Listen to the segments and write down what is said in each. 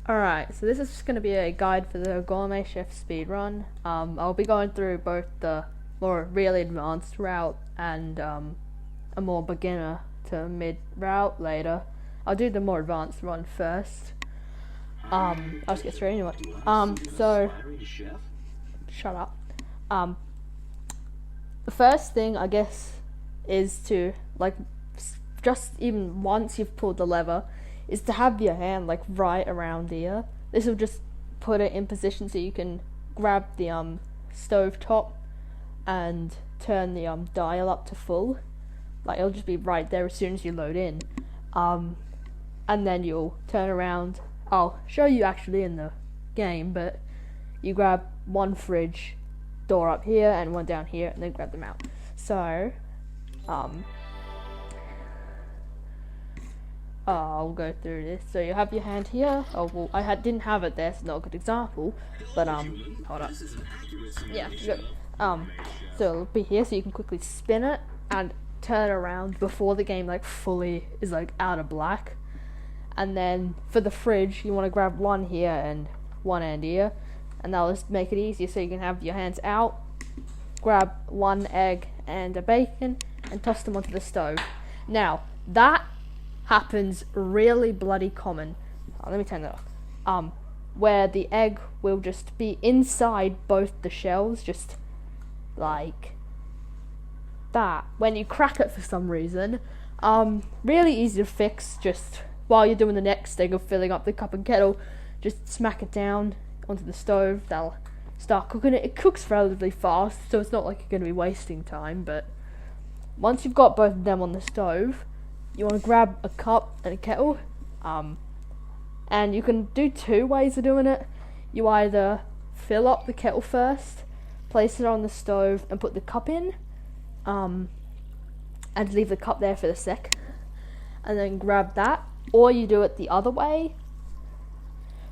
Alright, so this is just going to be a guide for the Gourmet Chef speedrun. I'll be going through both the more really advanced route and a more beginner to mid route later. I'll do the more advanced one first. I'll just get straight into it. So, shut up. The first thing, I guess, is to, like, just even once you've pulled the lever, is to have your hand like right around here. This will just put it in position so you can grab the stove top and turn the dial up to full. Like, it'll just be right there as soon as you load in. And then you'll turn around. I'll show you actually in the game, but you grab one fridge door up here and one down here, and then grab them out. So I'll go through this. So you have your hand here. Oh, well, didn't have it there, so not a good example. But hold up. Yeah, good. So it'll be here, so you can quickly spin it and turn around before the game like fully is like out of black. And then for the fridge, you want to grab one here and one end here, and that'll just make it easier. So you can have your hands out, grab one egg and a bacon, and toss them onto the stove. Now that happens really bloody common. Let me turn that off. Where the egg will just be inside both the shells, just like that. When you crack it for some reason, really easy to fix. Just while you're doing the next thing of filling up the cup and kettle, just smack it down onto the stove. That'll start cooking it. It cooks relatively fast, so it's not like you're going to be wasting time. But once you've got both of them on the stove, you want to grab a cup and a kettle, and you can do two ways of doing it. You either fill up the kettle first, place it on the stove, and put the cup in, and leave the cup there for a sec, and then grab that. Or you do it the other way,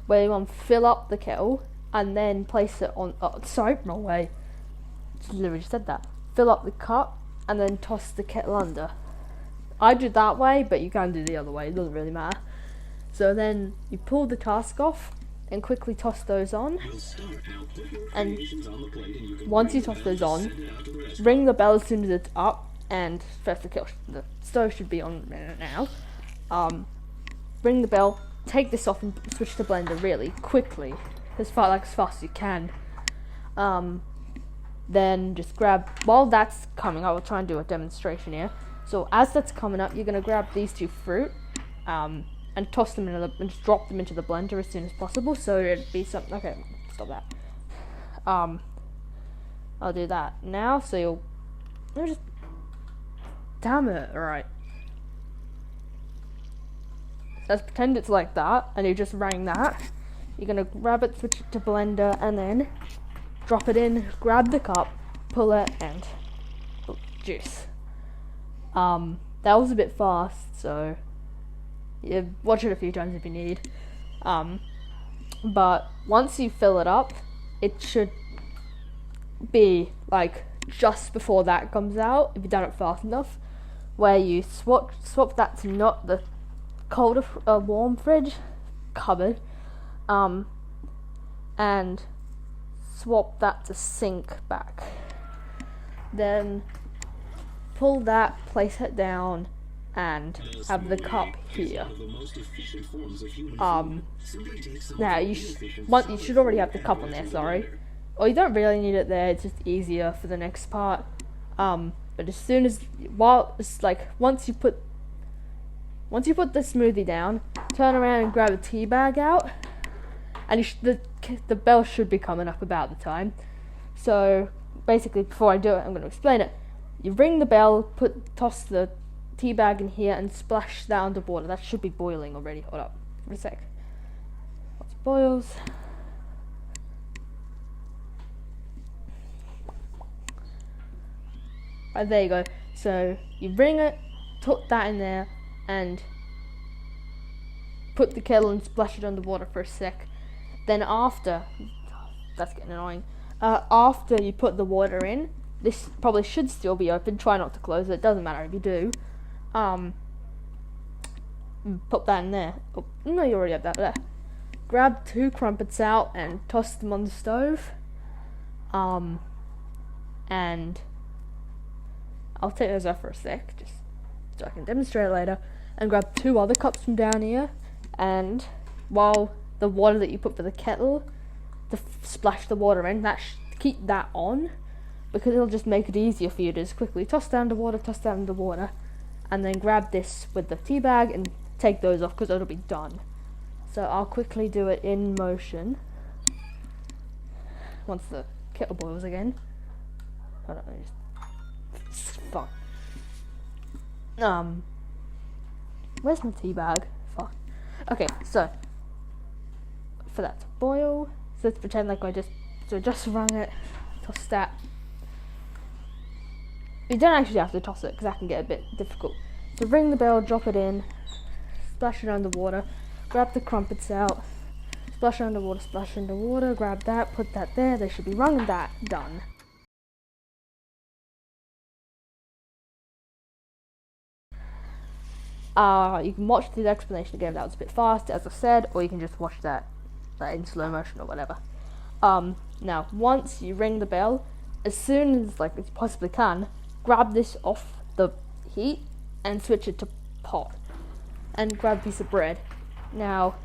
where you want to fill up the kettle and then place it on. Oh, sorry, wrong way. Literally just said that. Fill up the cup and then toss the kettle under. I do that way, but you can do the other way, it doesn't really matter. So then you pull the task off and quickly toss those on. And once you toss those on, ring the bell as soon as it's up, and first the stove should be on now. Ring the bell, take this off and switch to blender really quickly, as fast as you can. Then just grab, while that's coming, I will try and do a demonstration here. So as that's coming up, you're going to grab these two fruit and toss them and just drop them into the blender as soon as possible. So it'd be something. Okay, stop that. I'll do that now. So you'll just. Damn it! All right. So let's pretend it's like that, and you just rang that. You're gonna grab it, switch it to blender, and then drop it in. Grab the cup, pull it, and juice. That was a bit fast, so yeah, watch it a few times if you need. But once you fill it up, it should be like just before that comes out, if you've done it fast enough, where you swap that to not the colder warm fridge cupboard, and swap that to sink back. Then pull that, place it down, and have the cup here. Now you should already have the cup on there, sorry. Or you don't really need it there, it's just easier for the next part. But as soon as, once you put the smoothie down, turn around and grab a tea bag out, and the bell should be coming up about the time. So basically, before I do it, I'm going to explain it. You ring the bell, toss the tea bag in here, and splash that underwater. That should be boiling already. Hold up for a sec. Once it boils, right, there you go. So you ring it, put that in there, and put the kettle and splash it underwater for a sec. Then after, that's getting annoying. After you put the water in, this probably should still be open. Try not to close it. It doesn't matter if you do. Put that in there. Oh, no, you already have that there. grab 2 crumpets out and toss them on the stove. And I'll take those off for a sec, just so I can demonstrate later. And grab 2 other cups from down here, and while the water that you put for the kettle, splash the water in, keep that on, because it'll just make it easier for you to just quickly toss down the water, and then grab this with the tea bag and take those off, because it'll be done. So I'll quickly do it in motion once the kettle boils again. Hold on, fuck. Where's my tea bag? Fuck. Okay, so for that to boil, so let's pretend like I just rung it, toss that. You don't actually have to toss it, because that can get a bit difficult. So ring the bell, drop it in, splash it under water, grab the crumpets out, splash under water, grab that, put that there, they should be rung and that, done. You can watch the explanation again, that was a bit fast, as I said, or you can just watch that in slow motion or whatever. Now, once you ring the bell, as soon as you possibly can, grab this off the heat and switch it to pot, and grab a piece of bread. Now,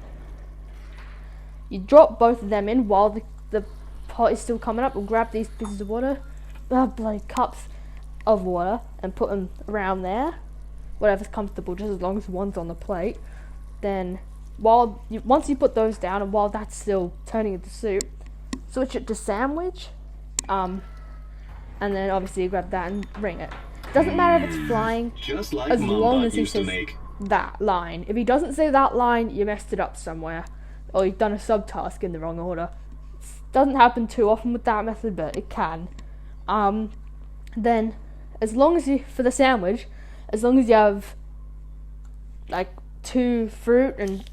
you drop both of them in while the pot is still coming up, and grab these pieces of water, bloody cups of water, and put them around there, whatever's comfortable, just as long as one's on the plate. Then, once you put those down, and while that's still turning into soup, switch it to sandwich, and then obviously you grab that and ring it. Doesn't matter if it's flying, just like as long as he used to says make. that line. If he doesn't say that line, you messed it up somewhere, or you've done a subtask in the wrong order. Doesn't happen too often with that method, but it can. Then, as long as for the sandwich, as long as you have 2 fruit and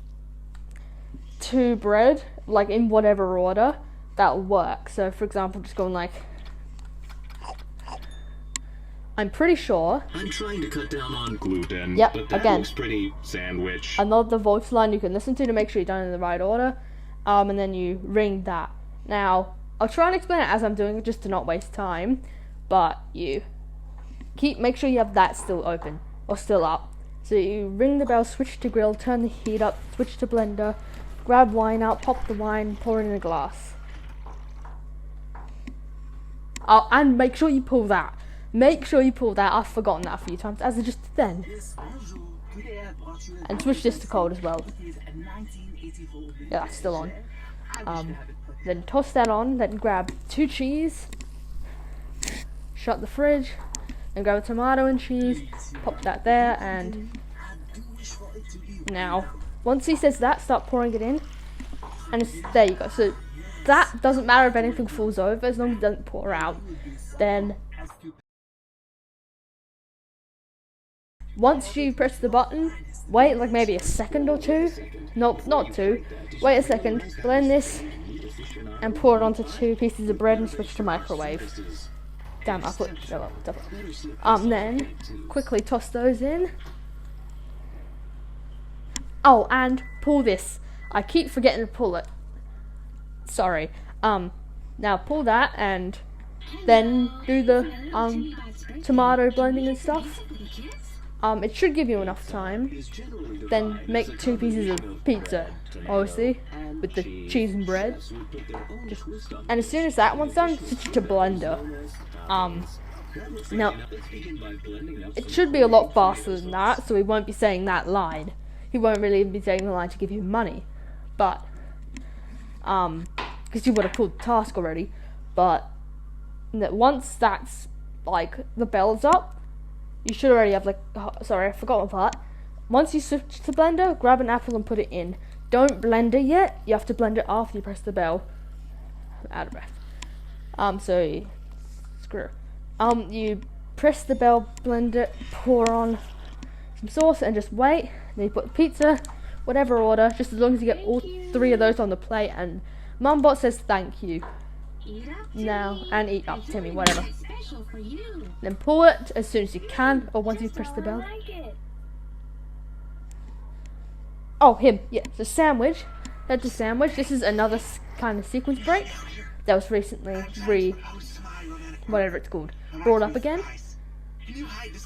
2 bread, in whatever order, that'll work. So for example, just going I'm pretty sure. I'm trying to cut down on gluten. Yep, but that again. looks pretty sandwich. Another voice line you can listen to make sure you're done in the right order. And then you ring that. Now, I'll try and explain it as I'm doing it just to not waste time. But you make sure you have that still open or still up. So you ring the bell, switch to grill, turn the heat up, switch to blender, grab wine out, pop the wine, pour it in a glass. Oh, and make sure you pull that. Make sure you pull that. I've forgotten that a few times, as I just did then. And switch this to cold as well. Yeah, that's still on. Then toss that on, then grab 2 cheese, shut the fridge, and grab a tomato and cheese, pop that there, and now, once he says that, start pouring it in, and there you go. So that doesn't matter if anything falls over, as long as it doesn't pour out. Then once you press the button, wait maybe a second or 2. Nope, not 2. Wait a second, blend this, and pour it onto 2 pieces of bread and switch to microwave. Damn, I put then quickly toss those in. Oh, and pull this. I keep forgetting to pull it. Sorry. Now pull that and then do the tomato blending and stuff. It should give you enough time. Then make 2 pieces of pizza, obviously, with the cheese and bread. And as soon as that one's done, switch to blender. Now, it should be a lot faster than that, so he won't be saying that line. He won't really be saying the line to give you money. But, because you would have pulled the task already. But, once that's, the bell's up, you should already have, sorry, I forgot one part. Once you switch to blender, grab an apple and put it in. Don't blend it yet. You have to blend it after you press the bell. I'm out of breath. So, screw. You press the bell, blend it, pour on some sauce, and just wait. Then you put the pizza, whatever order, just as long as you get all 3 of those on the plate. And Mumbot says thank you. Now, and eat up, Timmy, whatever. Then pull it as soon as you can, or once you press the bell. Oh, him, yeah, so sandwich. head to sandwich. This is another kind of sequence break that was recently whatever it's called, brought up again.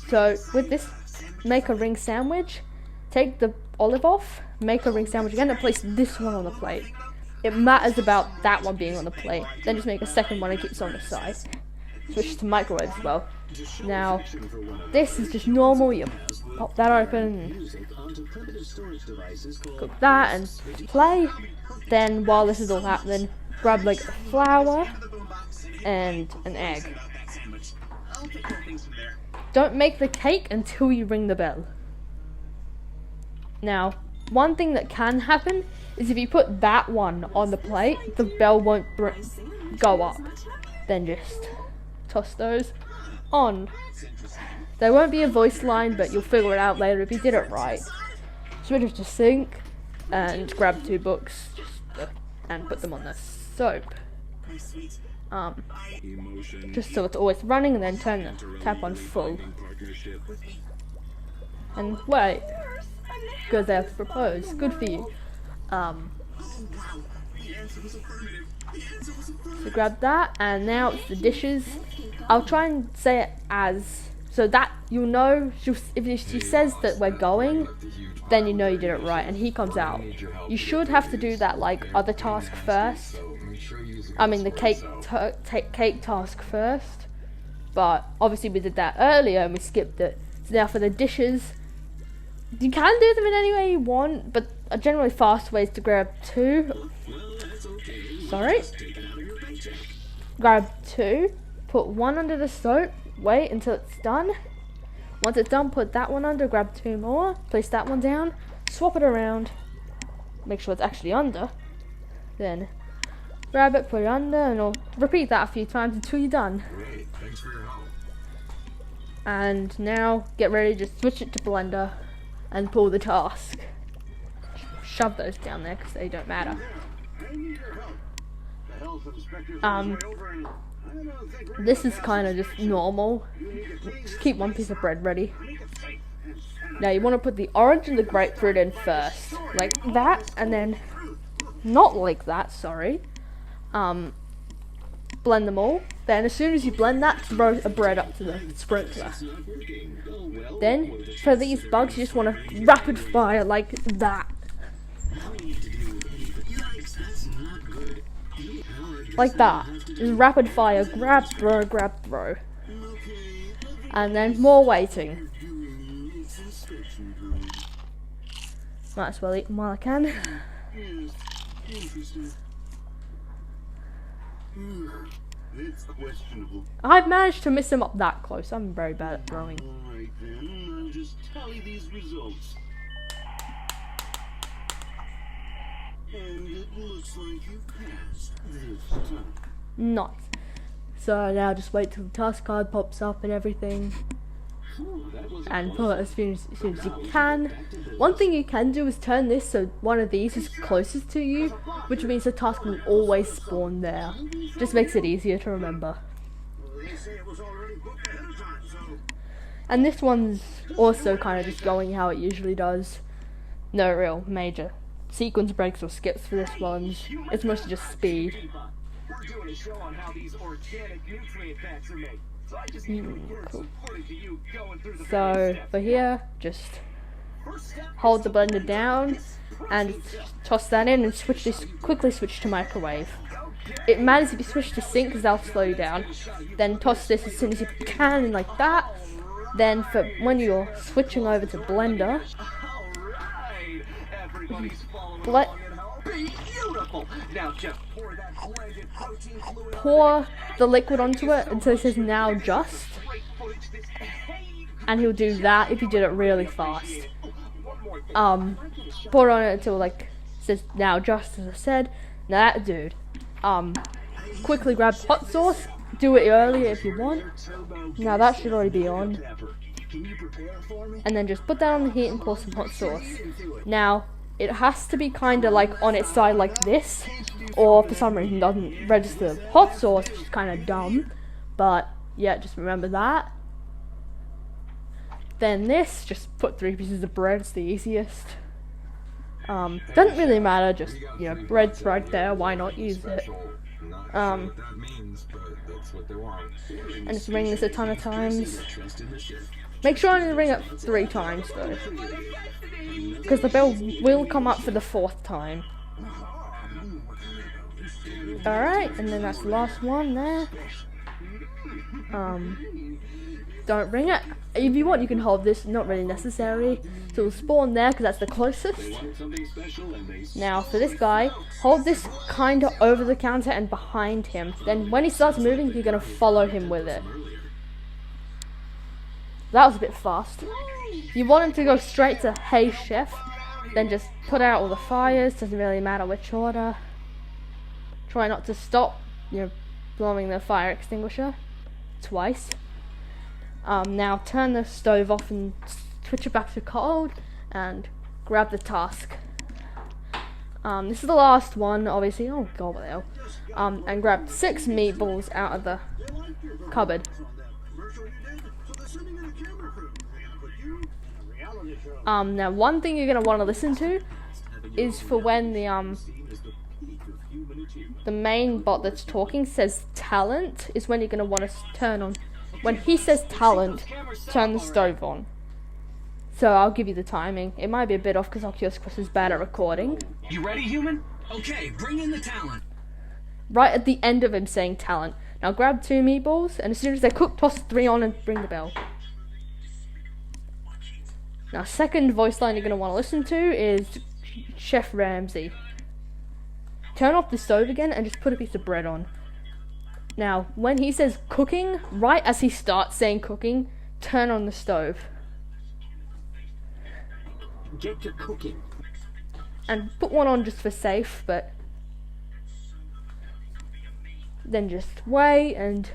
So with this, make a ring sandwich, take the olive off, make a ring sandwich again, and place this one on the plate. It matters about that one being on the plate. Then just make a second one and keep it on the side. Switch to microwave as well. Now, this is just normal. You pop that open, cook that, and play. Then while this is all happening, grab like a flour and an egg. Don't make the cake until you ring the bell. Now, one thing that can happen is if you put that one on the plate, the bell won't go up. Then just toss those on. There won't be a voice line, but you'll figure it out later if you did it right. Switch to sink and grab 2 books and put them on the soap. Just so it's always running, and then turn the tap on full. And wait, because they have to propose. Good for you. So grab that, and now it's the dishes. I'll try and say it as, so that you'll know, if she says that we're going, then you know you did it right, and he comes out. You should have to do that like other task first. I mean the cake task first, but obviously we did that earlier and we skipped it. So now for the dishes, you can do them in any way you want, but a generally fast way is to grab 2. Grab 2, put 1 under the soap, wait until it's done. Once it's done, put that one under, grab 2 more, place that one down, swap it around, make sure it's actually under, then grab it, put it under, and I'll repeat that a few times until you're done. Great, thanks for your help. And now get ready, just switch it to blender and pull the task. Shove those down there because they don't matter. This is kind of just normal. Just keep 1 piece of bread ready. Now you want to put the orange and the grapefruit in first, like that, and then not like that, sorry. Blend them all. Then as soon as you blend that, throw a bread up to the sprinkler. Then for these bugs, you just want to rapid fire like that. Like that. Just rapid fire, grab, throw. And then more waiting. Might as well eat them while I can. It's questionable. I've managed to miss him up that close. I'm very bad at throwing. Alright then, I'll just tally these results. And it looks like you passed this time. Nice. So now just wait till the task card pops up and everything. And pull it as soon as you can. One thing you can do is turn this so one of these is closest to you, which means the task will always spawn there. Just makes it easier to remember. And this one's also kind of just going how it usually does. No real major sequence breaks or skips for this one. It's mostly just speed. We're doing a show on how these organic nutrient packs are made. So I just need to report some footage of you going through the So for here, just hold the blender down and toss that in and quickly switch to microwave. It matters if you switch to sync because that'll slow you down. Then toss this as soon as you can and like that. Then for when you're switching over to blender, pour the liquid onto it until it says now just, and he'll do that if you did it really fast. Pour it on it until like it says now just, as I said. Now that dude, quickly grab hot sauce, do it earlier if you want. Now that should already be on, and then just put that on the heat and pour some hot sauce. Now it has to be kind of like on its side like this, or for some reason doesn't register hot sauce, which is kind of dumb, but yeah, just remember that. Then this, just put 3 pieces of bread, it's the easiest. Doesn't really matter, just, you know, bread's right there, why not use it? Not sure what that means, but that's what they want. And just ring this a ton of times. Trust in the shift. Make sure I ring it 3 times though, because the bell will come up for the 4th time. Alright, and then that's the last one there. Don't ring it. If you want, you can hold this, not really necessary. So it'll spawn there because that's the closest. Something special and they Now for this guy, hold this kind of over the counter and behind him. Then when he starts moving, you're going to follow him with it. That was a bit fast. If you want him to go straight to "Hey Chef," then just put out all the fires, doesn't really matter which order. Try not to stop, you know, blowing the fire extinguisher twice. Now turn the stove off and switch it back to cold and grab the task. This is the last one, obviously. Oh god, what the hell. And grab 6 meatballs out of the cupboard. Now one thing you're gonna want to listen to is for when the main bot that's talking says talent, is when you're gonna want to turn on. When he says talent, turn the stove on. So I'll give you the timing. It might be a bit off because Oculus Quest is bad at recording. You ready, human? Okay, bring in the talent. Right at the end of him saying talent. Now grab 2 meatballs, and as soon as they're cooked, toss 3 on and ring the bell. Now second voice line you're going to want to listen to is Chef Ramsay. Turn off the stove again and just put a piece of bread on. Now when he says cooking, right as he starts saying cooking, turn on the stove. Get to cooking. And put one on just for safe, but then just wait and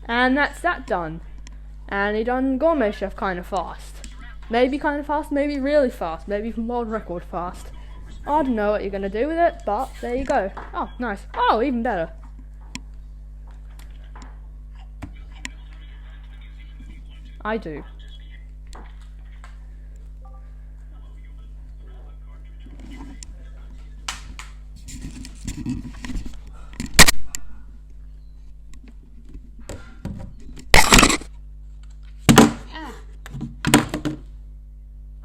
that's that done. And he done Gourmet Chef kind of fast. Maybe kind of fast, maybe really fast, maybe even world record fast. I don't know what you're gonna do with it, but there you go. Oh, nice. Oh, even better. I do.